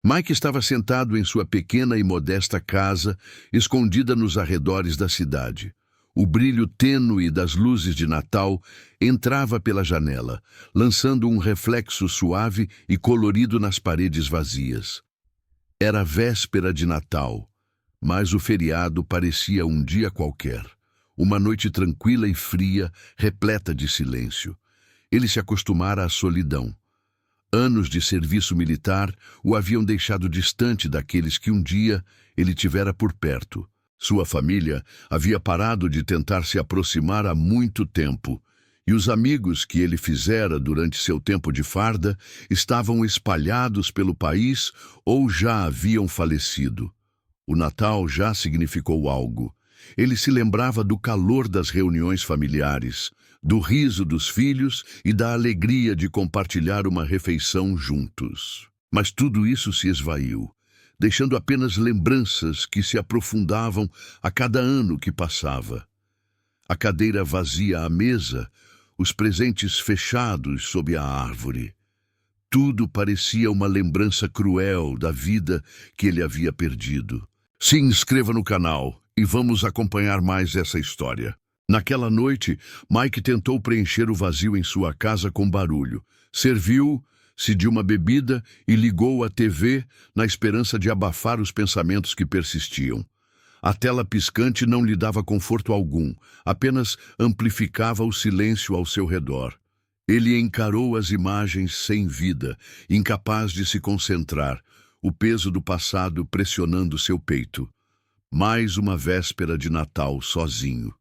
Mike estava sentado em sua pequena e modesta casa, escondida nos arredores da cidade. O brilho tênue das luzes de Natal entrava pela janela, lançando um reflexo suave e colorido nas paredes vazias. Era véspera de Natal, mas o feriado parecia um dia qualquer. Uma noite tranquila e fria, repleta de silêncio. Ele se acostumara à solidão. Anos de serviço militar o haviam deixado distante daqueles que um dia ele tivera por perto. Sua família havia parado de tentar se aproximar há muito tempo, e os amigos que ele fizera durante seu tempo de farda estavam espalhados pelo país ou já haviam falecido. O Natal já significou algo. Ele se lembrava do calor das reuniões familiares, do riso dos filhos e da alegria de compartilhar uma refeição juntos. Mas tudo isso se esvaiu, deixando apenas lembranças que se aprofundavam a cada ano que passava. A cadeira vazia à mesa, os presentes fechados sob a árvore. Tudo parecia uma lembrança cruel da vida que ele havia perdido. Se inscreva no canal e vamos acompanhar mais essa história. Naquela noite, Mike tentou preencher o vazio em sua casa com barulho. Serviu-se de uma bebida e ligou a TV na esperança de abafar os pensamentos que persistiam. A tela piscante não lhe dava conforto algum, apenas amplificava o silêncio ao seu redor. Ele encarou as imagens sem vida, incapaz de se concentrar, o peso do passado pressionando seu peito. Mais uma véspera de Natal sozinho.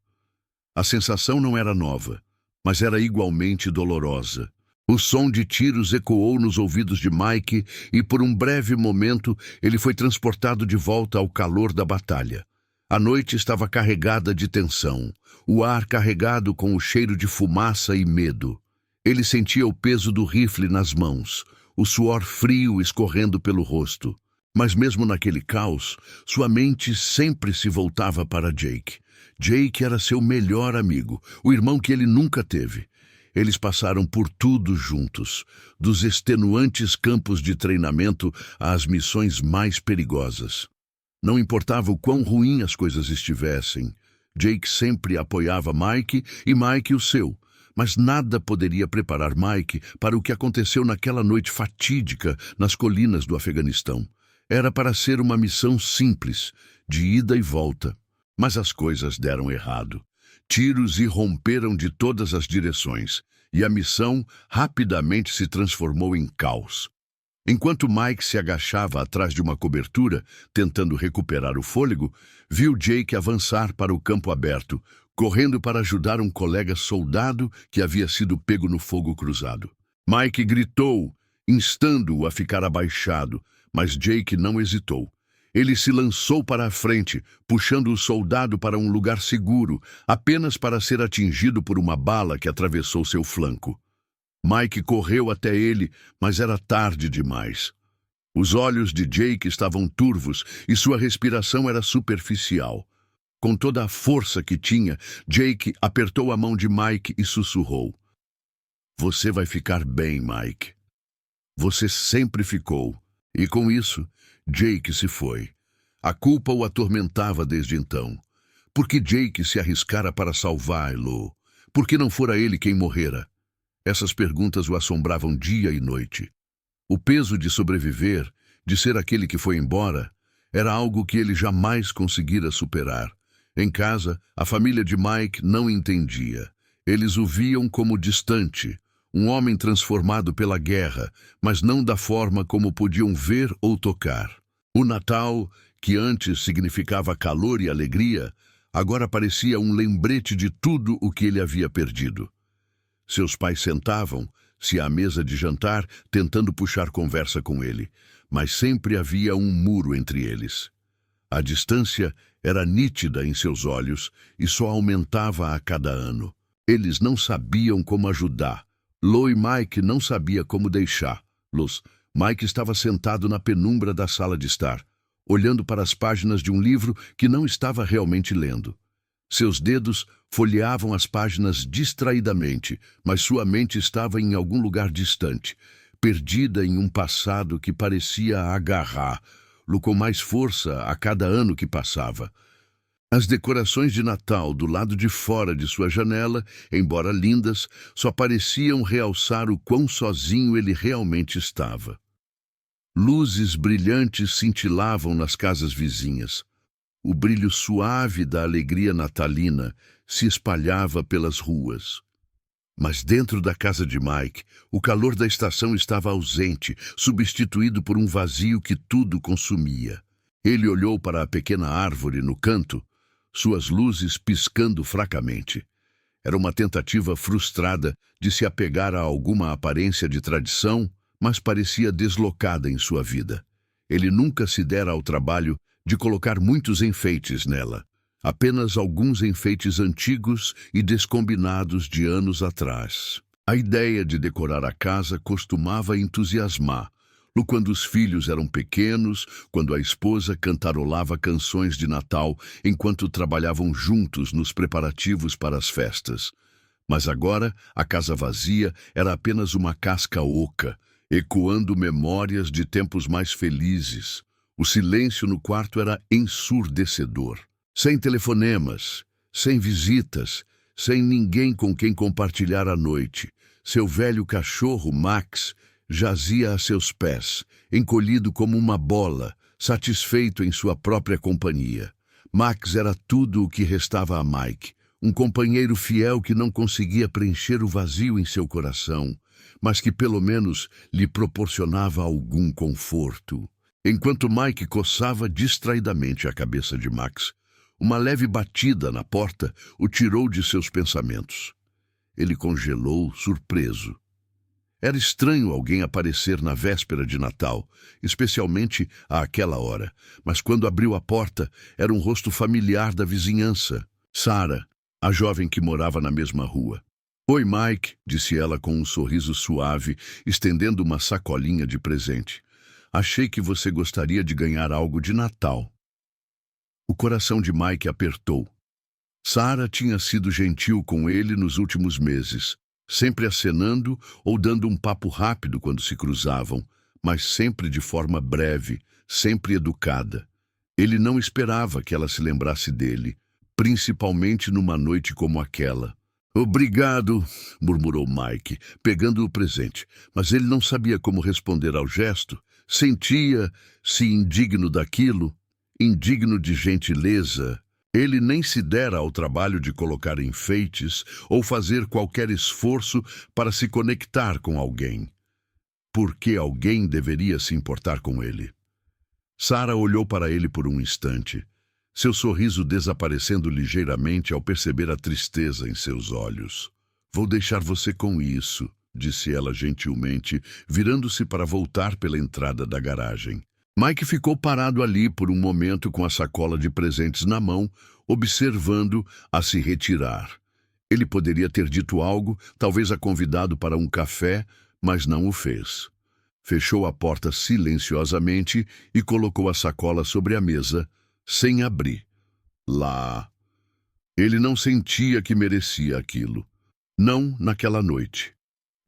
A sensação não era nova, mas era igualmente dolorosa. O som de tiros ecoou nos ouvidos de Mike e, por um breve momento, ele foi transportado de volta ao calor da batalha. A noite estava carregada de tensão, o ar carregado com o cheiro de fumaça e medo. Ele sentia o peso do rifle nas mãos, o suor frio escorrendo pelo rosto. Mas mesmo naquele caos, sua mente sempre se voltava para Jake. Jake era seu melhor amigo, o irmão que ele nunca teve. Eles passaram por tudo juntos, dos extenuantes campos de treinamento às missões mais perigosas. Não importava o quão ruim as coisas estivessem, Jake sempre apoiava Mike e Mike o seu. Mas nada poderia preparar Mike para o que aconteceu naquela noite fatídica nas colinas do Afeganistão. Era para ser uma missão simples, de ida e volta. Mas as coisas deram errado. Tiros irromperam de todas as direções, e a missão rapidamente se transformou em caos. Enquanto Mike se agachava atrás de uma cobertura, tentando recuperar o fôlego, viu Jake avançar para o campo aberto, correndo para ajudar um colega soldado que havia sido pego no fogo cruzado. Mike gritou, instando-o a ficar abaixado, mas Jake não hesitou. Ele se lançou para a frente, puxando o soldado para um lugar seguro, apenas para ser atingido por uma bala que atravessou seu flanco. Mike correu até ele, mas era tarde demais. Os olhos de Jake estavam turvos e sua respiração era superficial. Com toda a força que tinha, Jake apertou a mão de Mike e sussurrou: "Você vai ficar bem, Mike. Você sempre ficou." E com isso, Jake se foi. A culpa o atormentava desde então. Por que Jake se arriscara para salvá-lo? Por que não fora ele quem morrera? Essas perguntas o assombravam dia e noite. O peso de sobreviver, de ser aquele que foi embora, era algo que ele jamais conseguira superar. Em casa, a família de Mike não entendia. Eles o viam como distante, um homem transformado pela guerra, mas não da forma como podiam ver ou tocar. O Natal, que antes significava calor e alegria, agora parecia um lembrete de tudo o que ele havia perdido. Seus pais sentavam-se à mesa de jantar, tentando puxar conversa com ele, mas sempre havia um muro entre eles. A distância era nítida em seus olhos e só aumentava a cada ano. Eles não sabiam como ajudar. Lo e Mike não sabia como deixá-los. Mike estava sentado na penumbra da sala de estar, olhando para as páginas de um livro que não estava realmente lendo. Seus dedos folheavam as páginas distraidamente, mas sua mente estava em algum lugar distante, perdida em um passado que parecia agarrá-lo com mais força a cada ano que passava. As decorações de Natal do lado de fora de sua janela, embora lindas, só pareciam realçar o quão sozinho ele realmente estava. Luzes brilhantes cintilavam nas casas vizinhas. O brilho suave da alegria natalina se espalhava pelas ruas. Mas dentro da casa de Mike, o calor da estação estava ausente, substituído por um vazio que tudo consumia. Ele olhou para a pequena árvore no canto, suas luzes piscando fracamente. Era uma tentativa frustrada de se apegar a alguma aparência de tradição, mas parecia deslocada em sua vida. Ele nunca se dera ao trabalho de colocar muitos enfeites nela. Apenas alguns enfeites antigos e descombinados de anos atrás. A ideia de decorar a casa costumava entusiasmá-lo quando os filhos eram pequenos, quando a esposa cantarolava canções de Natal enquanto trabalhavam juntos nos preparativos para as festas. Mas agora, a casa vazia era apenas uma casca oca, ecoando memórias de tempos mais felizes. O silêncio no quarto era ensurdecedor. Sem telefonemas, sem visitas, sem ninguém com quem compartilhar a noite. Seu velho cachorro, Max, jazia a seus pés, encolhido como uma bola, satisfeito em sua própria companhia. Max era tudo o que restava a Mike, um companheiro fiel que não conseguia preencher o vazio em seu coração, mas que pelo menos lhe proporcionava algum conforto. Enquanto Mike coçava distraidamente a cabeça de Max, uma leve batida na porta o tirou de seus pensamentos. Ele congelou, surpreso. Era estranho alguém aparecer na véspera de Natal, especialmente àquela hora, mas quando abriu a porta, era um rosto familiar da vizinhança. Sarah, a jovem que morava na mesma rua. "Oi, Mike", disse ela com um sorriso suave, estendendo uma sacolinha de presente. "Achei que você gostaria de ganhar algo de Natal." O coração de Mike apertou. Sarah tinha sido gentil com ele nos últimos meses, sempre acenando ou dando um papo rápido quando se cruzavam, mas sempre de forma breve, sempre educada. Ele não esperava que ela se lembrasse dele, principalmente numa noite como aquela. "Obrigado", murmurou Mike, pegando o presente, mas ele não sabia como responder ao gesto. Sentia-se indigno daquilo, indigno de gentileza. Ele nem se dera ao trabalho de colocar enfeites ou fazer qualquer esforço para se conectar com alguém. Por que alguém deveria se importar com ele? Sarah olhou para ele por um instante, seu sorriso desaparecendo ligeiramente ao perceber a tristeza em seus olhos. "Vou deixar você com isso", disse ela gentilmente, virando-se para voltar pela entrada da garagem. Mike ficou parado ali por um momento com a sacola de presentes na mão, observando-a se retirar. Ele poderia ter dito algo, talvez a convidado para um café, mas não o fez. Fechou a porta silenciosamente e colocou a sacola sobre a mesa, sem abrir. Lá. Ele não sentia que merecia aquilo. Não naquela noite.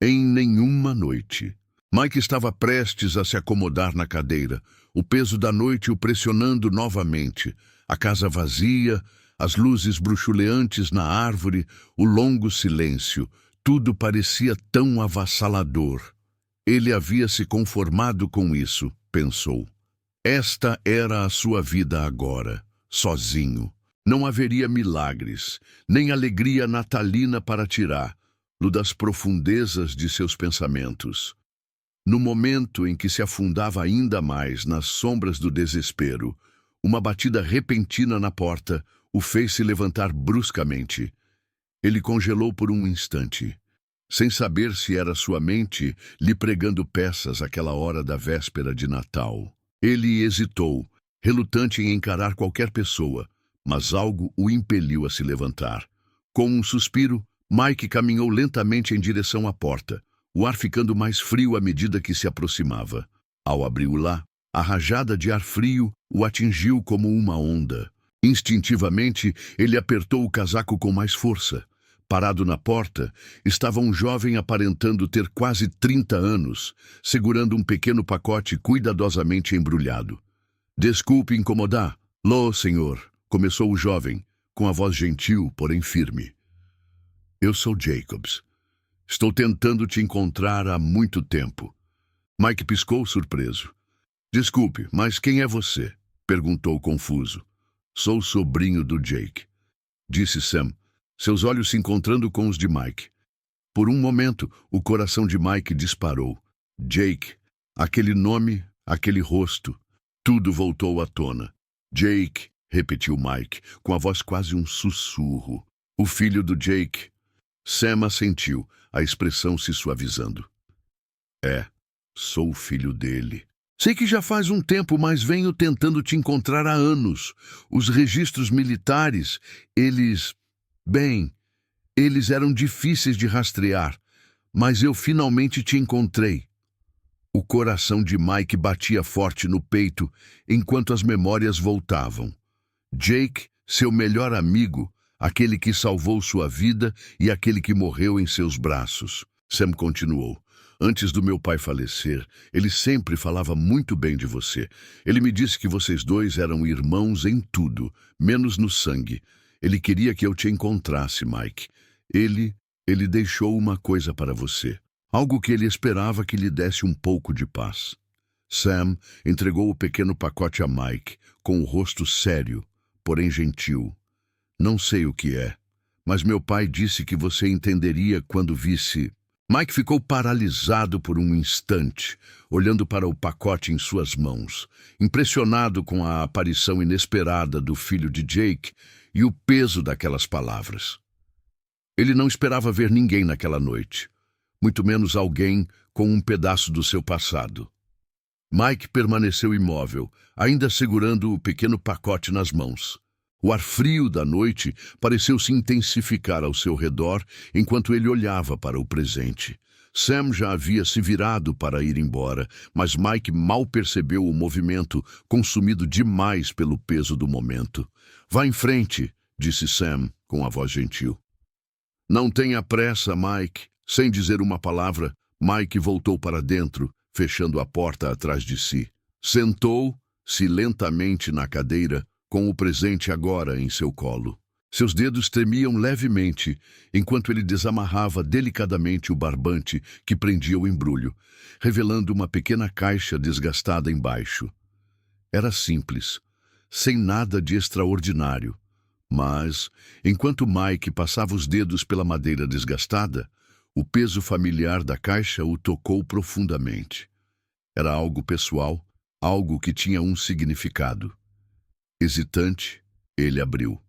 Em nenhuma noite. Mike estava prestes a se acomodar na cadeira, o peso da noite o pressionando novamente, a casa vazia, as luzes bruxuleantes na árvore, o longo silêncio, tudo parecia tão avassalador. Ele havia se conformado com isso, pensou. Esta era a sua vida agora, sozinho. Não haveria milagres, nem alegria natalina para tirá-lo das profundezas de seus pensamentos. No momento em que se afundava ainda mais nas sombras do desespero, uma batida repentina na porta o fez se levantar bruscamente. Ele congelou por um instante, sem saber se era sua mente lhe pregando peças àquela hora da véspera de Natal. Ele hesitou, relutante em encarar qualquer pessoa, mas algo o impeliu a se levantar. Com um suspiro, Mike caminhou lentamente em direção à porta, o ar ficando mais frio à medida que se aproximava. Ao abri-la, a rajada de ar frio o atingiu como uma onda. Instintivamente, ele apertou o casaco com mais força. Parado na porta, estava um jovem aparentando ter quase 30 anos, segurando um pequeno pacote cuidadosamente embrulhado. Desculpe incomodar. Lô, senhor, começou o jovem, com a voz gentil, porém firme. Eu sou Jacobs. Estou tentando te encontrar há muito tempo. Mike piscou surpreso. Desculpe, mas quem é você? Perguntou confuso. Sou o sobrinho do Jake, disse Sam, seus olhos se encontrando com os de Mike. Por um momento, o coração de Mike disparou. Jake, aquele nome, aquele rosto, tudo voltou à tona. Jake, repetiu Mike, com a voz quase um sussurro. O filho do Jake. Sam assentiu, a expressão se suavizando. Sou o filho dele. Sei que já faz um tempo, mas venho tentando te encontrar há anos. Os registros militares, eles eram difíceis de rastrear, mas eu finalmente te encontrei. O coração de Mike batia forte no peito enquanto as memórias voltavam. Jake, seu melhor amigo, aquele que salvou sua vida e aquele que morreu em seus braços. Sam continuou. Antes do meu pai falecer, ele sempre falava muito bem de você. Ele me disse que vocês dois eram irmãos em tudo, menos no sangue. Ele queria que eu te encontrasse, Mike. Ele deixou uma coisa para você. Algo que ele esperava que lhe desse um pouco de paz. Sam entregou o pequeno pacote a Mike, com o rosto sério, porém gentil. Não sei o que é, mas meu pai disse que você entenderia quando visse... Mike ficou paralisado por um instante, olhando para o pacote em suas mãos, impressionado com a aparição inesperada do filho de Jake e o peso daquelas palavras. Ele não esperava ver ninguém naquela noite, muito menos alguém com um pedaço do seu passado. Mike permaneceu imóvel, ainda segurando o pequeno pacote nas mãos. O ar frio da noite pareceu se intensificar ao seu redor enquanto ele olhava para o presente. Sam já havia se virado para ir embora, mas Mike mal percebeu o movimento, consumido demais pelo peso do momento. Vá em frente, disse Sam, com a voz gentil. Não tenha pressa, Mike. Sem dizer uma palavra, Mike voltou para dentro, fechando a porta atrás de si. Sentou-se lentamente na cadeira, com o presente agora em seu colo. Seus dedos tremiam levemente, enquanto ele desamarrava delicadamente o barbante que prendia o embrulho, revelando uma pequena caixa desgastada embaixo. Era simples, sem nada de extraordinário, mas, enquanto Mike passava os dedos pela madeira desgastada, o peso familiar da caixa o tocou profundamente. Era algo pessoal, algo que tinha um significado. Hesitante, ele abriu.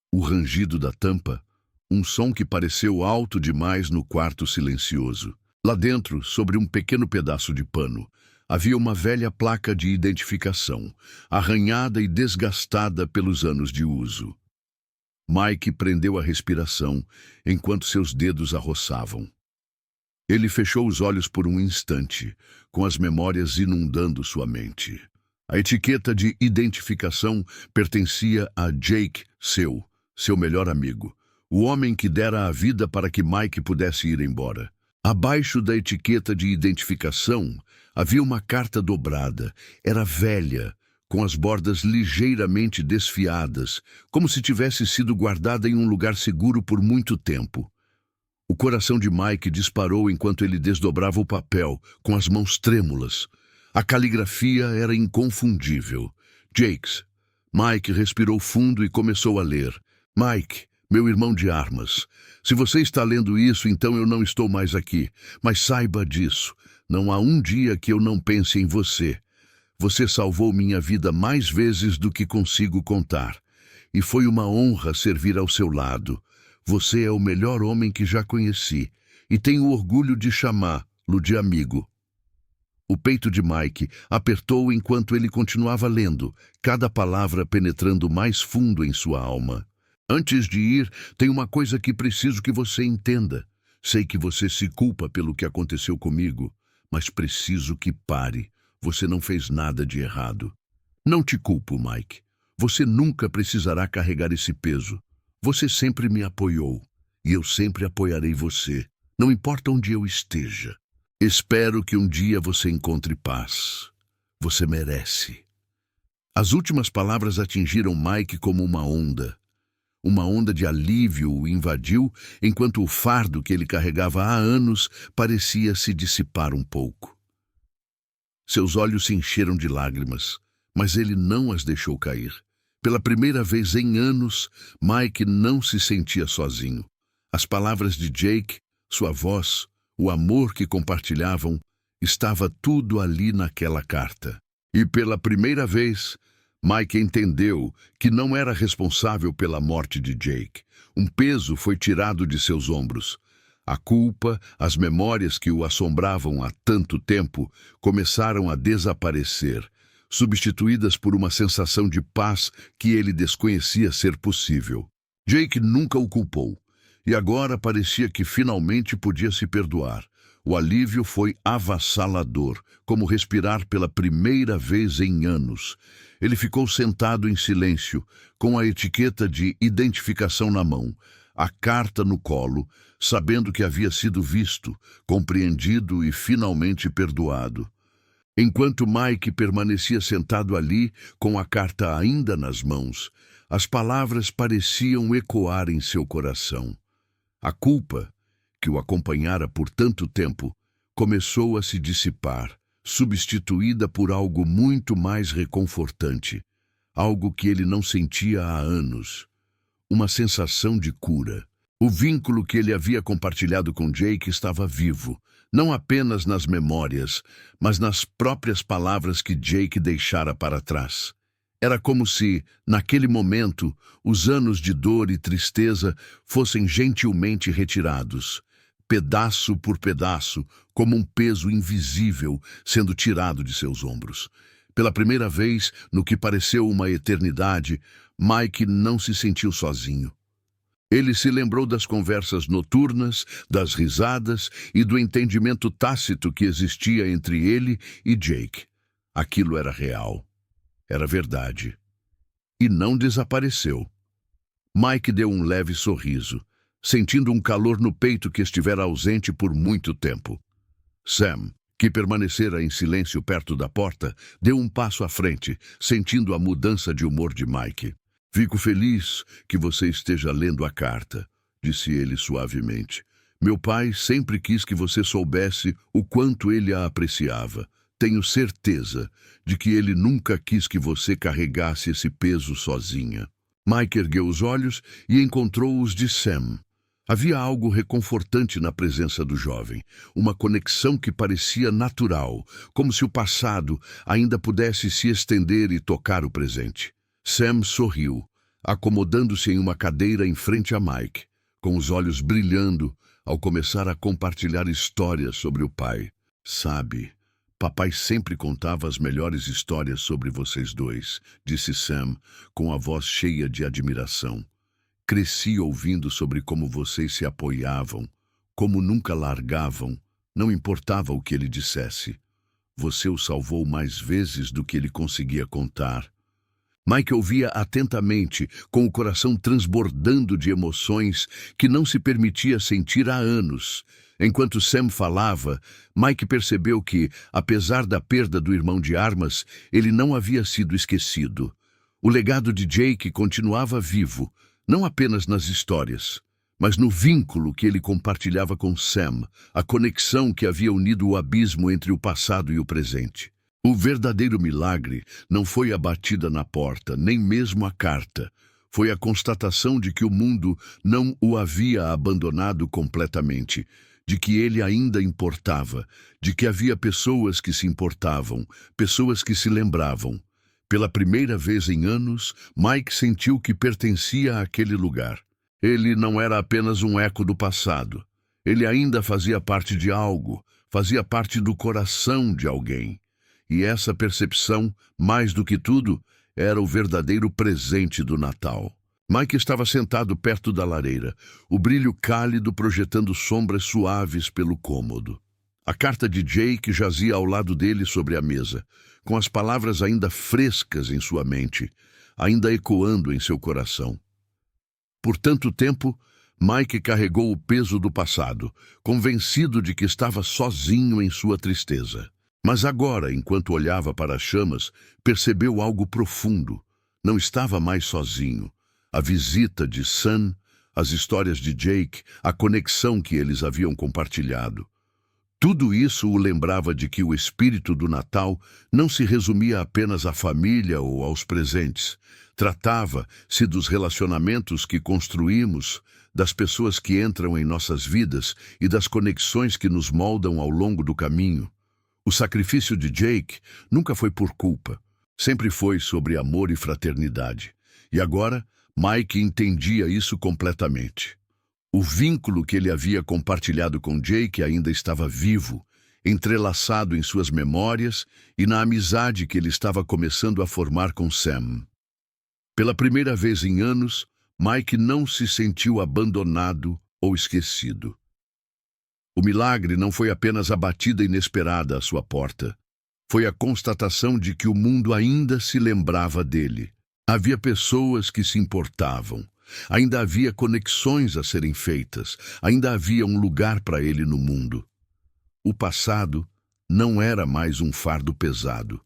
O rangido da tampa, um som que pareceu alto demais no quarto silencioso. Lá dentro, sobre um pequeno pedaço de pano, havia uma velha placa de identificação, arranhada e desgastada pelos anos de uso. Mike prendeu a respiração enquanto seus dedos a roçavam. Ele fechou os olhos por um instante, com as memórias inundando sua mente. A etiqueta de identificação pertencia a Jake, seu melhor amigo, o homem que dera a vida para que Mike pudesse ir embora. Abaixo da etiqueta de identificação havia uma carta dobrada. Era velha, com as bordas ligeiramente desfiadas, como se tivesse sido guardada em um lugar seguro por muito tempo. O coração de Mike disparou enquanto ele desdobrava o papel, com as mãos trêmulas. A caligrafia era inconfundível. Jakes. Mike respirou fundo e começou a ler. Mike, meu irmão de armas. Se você está lendo isso, então eu não estou mais aqui. Mas saiba disso. Não há um dia que eu não pense em você. Você salvou minha vida mais vezes do que consigo contar. E foi uma honra servir ao seu lado. Você é o melhor homem que já conheci. E tenho orgulho de chamá-lo de amigo. O peito de Mike apertou enquanto ele continuava lendo, cada palavra penetrando mais fundo em sua alma. Antes de ir, tem uma coisa que preciso que você entenda. Sei que você se culpa pelo que aconteceu comigo, mas preciso que pare. Você não fez nada de errado. Não te culpo, Mike. Você nunca precisará carregar esse peso. Você sempre me apoiou. e eu sempre apoiarei você, não importa onde eu esteja. Espero que um dia você encontre paz. Você merece. As últimas palavras atingiram Mike como uma onda. Uma onda de alívio o invadiu, enquanto o fardo que ele carregava há anos parecia se dissipar um pouco. Seus olhos se encheram de lágrimas, mas ele não as deixou cair. Pela primeira vez em anos, Mike não se sentia sozinho. As palavras de Jake, sua voz, o amor que compartilhavam, estava tudo ali naquela carta. E pela primeira vez, Mike entendeu que não era responsável pela morte de Jake. Um peso foi tirado de seus ombros. A culpa, as memórias que o assombravam há tanto tempo, começaram a desaparecer, substituídas por uma sensação de paz que ele desconhecia ser possível. Jake nunca o culpou, e agora parecia que finalmente podia se perdoar. O alívio foi avassalador, como respirar pela primeira vez em anos. Ele ficou sentado em silêncio, com a etiqueta de identificação na mão, a carta no colo, sabendo que havia sido visto, compreendido e finalmente perdoado. Enquanto Mike permanecia sentado ali, com a carta ainda nas mãos, as palavras pareciam ecoar em seu coração. A culpa, que o acompanhara por tanto tempo, começou a se dissipar, substituída por algo muito mais reconfortante, algo que ele não sentia há anos, uma sensação de cura. O vínculo que ele havia compartilhado com Jake estava vivo, não apenas nas memórias, mas nas próprias palavras que Jake deixara para trás. Era como se, naquele momento, os anos de dor e tristeza fossem gentilmente retirados, pedaço por pedaço, como um peso invisível sendo tirado de seus ombros. Pela primeira vez, no que pareceu uma eternidade, Mike não se sentiu sozinho. Ele se lembrou das conversas noturnas, das risadas e do entendimento tácito que existia entre ele e Jake. Aquilo era real. Era verdade. E não desapareceu. Mike deu um leve sorriso, sentindo um calor no peito que estivera ausente por muito tempo. Sam, que permanecera em silêncio perto da porta, deu um passo à frente, sentindo a mudança de humor de Mike. "Fico feliz que você esteja lendo a carta", disse ele suavemente. "Meu pai sempre quis que você soubesse o quanto ele a apreciava. Tenho certeza de que ele nunca quis que você carregasse esse peso sozinha." Mike ergueu os olhos e encontrou os de Sam. Havia algo reconfortante na presença do jovem, uma conexão que parecia natural, como se o passado ainda pudesse se estender e tocar o presente. Sam sorriu, acomodando-se em uma cadeira em frente a Mike, com os olhos brilhando ao começar a compartilhar histórias sobre o pai. "Sabe, papai sempre contava as melhores histórias sobre vocês dois", disse Sam, com a voz cheia de admiração. "Cresci ouvindo sobre como vocês se apoiavam, como nunca largavam, não importava o que ele dissesse. Você o salvou mais vezes do que ele conseguia contar." Mike ouvia atentamente, com o coração transbordando de emoções que não se permitia sentir há anos. Enquanto Sam falava, Mike percebeu que, apesar da perda do irmão de armas, ele não havia sido esquecido. O legado de Jake continuava vivo, não apenas nas histórias, mas no vínculo que ele compartilhava com Sam, a conexão que havia unido o abismo entre o passado e o presente. O verdadeiro milagre não foi a batida na porta, nem mesmo a carta. Foi a constatação de que o mundo não o havia abandonado completamente, de que ele ainda importava, de que havia pessoas que se importavam, pessoas que se lembravam. Pela primeira vez em anos, Mike sentiu que pertencia àquele lugar. Ele não era apenas um eco do passado. Ele ainda fazia parte de algo, fazia parte do coração de alguém. E essa percepção, mais do que tudo, era o verdadeiro presente do Natal. Mike estava sentado perto da lareira, o brilho cálido projetando sombras suaves pelo cômodo. A carta de Jake jazia ao lado dele sobre a mesa, com as palavras ainda frescas em sua mente, ainda ecoando em seu coração. Por tanto tempo, Mike carregou o peso do passado, convencido de que estava sozinho em sua tristeza. Mas agora, enquanto olhava para as chamas, percebeu algo profundo. Não estava mais sozinho. A visita de Sam, as histórias de Jake, a conexão que eles haviam compartilhado. Tudo isso o lembrava de que o espírito do Natal não se resumia apenas à família ou aos presentes. Tratava-se dos relacionamentos que construímos, das pessoas que entram em nossas vidas e das conexões que nos moldam ao longo do caminho. O sacrifício de Jake nunca foi por culpa, sempre foi sobre amor e fraternidade. E agora, Mike entendia isso completamente. O vínculo que ele havia compartilhado com Jake ainda estava vivo, entrelaçado em suas memórias e na amizade que ele estava começando a formar com Sam. Pela primeira vez em anos, Mike não se sentiu abandonado ou esquecido. O milagre não foi apenas a batida inesperada à sua porta. Foi a constatação de que o mundo ainda se lembrava dele. Havia pessoas que se importavam. Ainda havia conexões a serem feitas. Ainda havia um lugar para ele no mundo. O passado não era mais um fardo pesado.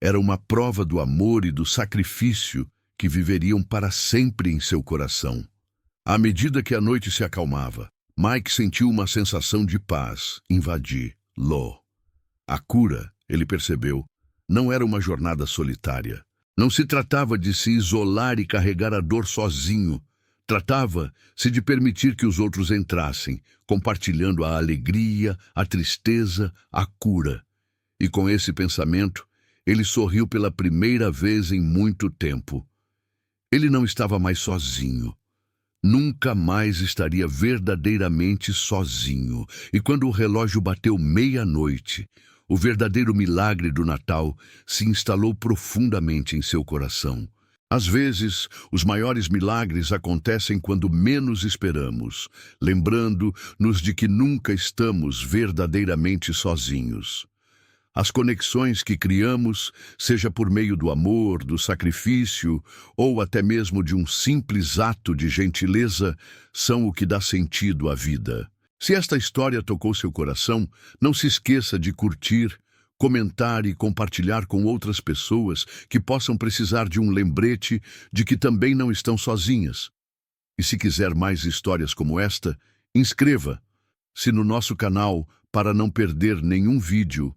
Era uma prova do amor e do sacrifício que viveriam para sempre em seu coração. À medida que a noite se acalmava, Mike sentiu uma sensação de paz invadir-lo. A cura, ele percebeu, não era uma jornada solitária. Não se tratava de se isolar e carregar a dor sozinho. Tratava-se de permitir que os outros entrassem, compartilhando a alegria, a tristeza, a cura. E com esse pensamento, ele sorriu pela primeira vez em muito tempo. Ele não estava mais sozinho. Nunca mais estaria verdadeiramente sozinho. E quando o relógio bateu meia-noite, o verdadeiro milagre do Natal se instalou profundamente em seu coração. Às vezes, os maiores milagres acontecem quando menos esperamos, lembrando-nos de que nunca estamos verdadeiramente sozinhos. As conexões que criamos, seja por meio do amor, do sacrifício ou até mesmo de um simples ato de gentileza, são o que dá sentido à vida. Se esta história tocou seu coração, não se esqueça de curtir, comentar e compartilhar com outras pessoas que possam precisar de um lembrete de que também não estão sozinhas. E se quiser mais histórias como esta, inscreva-se no nosso canal para não perder nenhum vídeo